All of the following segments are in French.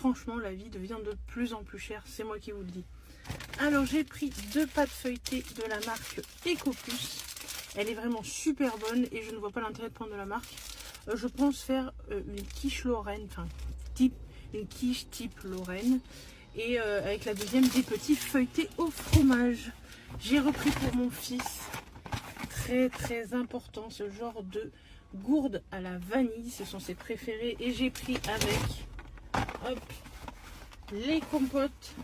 franchement la vie devient de plus en plus chère, c'est moi qui vous le dis. Alors j'ai pris 2 pâtes feuilletées de la marque Ecoplus. Elle est vraiment super bonne et je ne vois pas l'intérêt de prendre de la marque. Je pense faire une quiche Lorraine, enfin une quiche type Lorraine. Et avec la deuxième, des petits feuilletés au fromage. J'ai repris pour mon fils, très important, ce genre de gourde à la vanille. Ce sont ses préférés. Et j'ai pris avec, hop, les compotes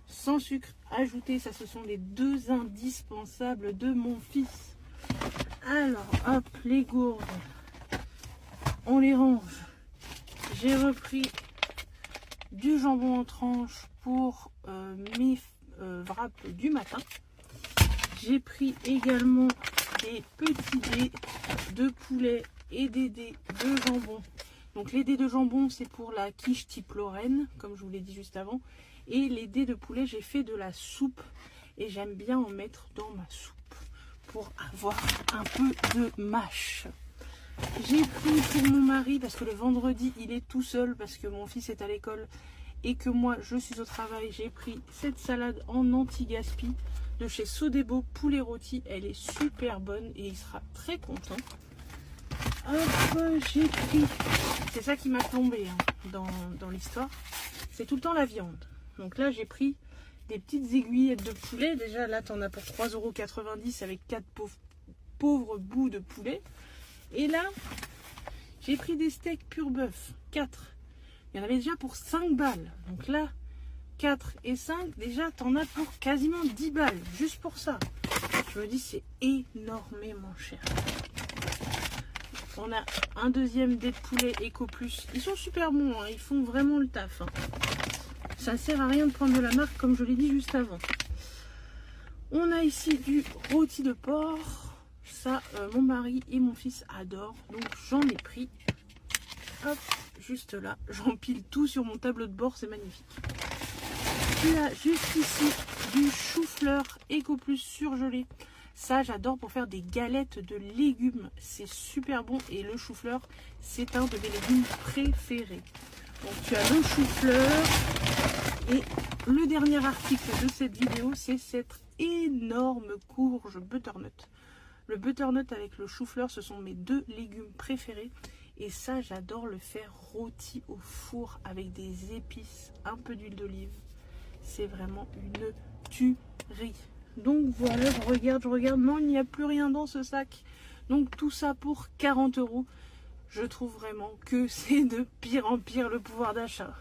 sans sucre ajouté. Ça, ce sont les 2 indispensables de mon fils. Alors, hop, les gourdes, on les range. J'ai repris du jambon en tranches pour mes wraps du matin. J'ai pris également des petits dés de poulet et des dés de jambon. Donc les dés de jambon, c'est pour la quiche type Lorraine, comme je vous l'ai dit juste avant. Et les dés de poulet, j'ai fait de la soupe et j'aime bien en mettre dans ma soupe pour avoir un peu de mâche. J'ai pris pour mon mari, parce que le vendredi il est tout seul, parce que mon fils est à l'école et que moi je suis au travail, j'ai pris cette salade en anti-gaspi de chez Sodebo poulet rôti. Elle est super bonne et il sera très content. Hop, j'ai pris, c'est ça qui m'a plombé dans l'histoire, c'est tout le temps la viande. Donc là j'ai pris des petites aiguillettes de poulet. Déjà là t'en as pour 3,90 € avec 4 pauvres bouts de poulet. Et là, j'ai pris des steaks pur bœuf, 4. Il y en avait déjà pour 5 balles. Donc là, 4 et 5, déjà, t'en as pour quasiment 10 balles. Juste pour ça. Je me dis, c'est énormément cher. On a un deuxième dé de poulet Ecoplus. Ils sont super bons, hein. Ils font vraiment le taf. Hein. Ça ne sert à rien de prendre de la marque, comme je l'ai dit juste avant. On a ici du rôti de porc. Ça, mon mari et mon fils adorent, donc j'en ai pris. Hop, juste là, j'empile tout sur mon tableau de bord, c'est magnifique. Il y a juste ici du chou-fleur Ecoplus surgelé. Ça, j'adore pour faire des galettes de légumes, c'est super bon. Et le chou-fleur, c'est un de mes légumes préférés. Donc tu as le chou-fleur. Et le dernier article de cette vidéo, c'est cette énorme courge butternut. Le butternut avec le chou-fleur, ce sont mes 2 légumes préférés. Et ça, j'adore le faire rôti au four avec des épices, un peu d'huile d'olive. C'est vraiment une tuerie. Donc voilà, je regarde. Non, il n'y a plus rien dans ce sac. Donc tout ça pour 40 €. Je trouve vraiment que c'est de pire en pire le pouvoir d'achat.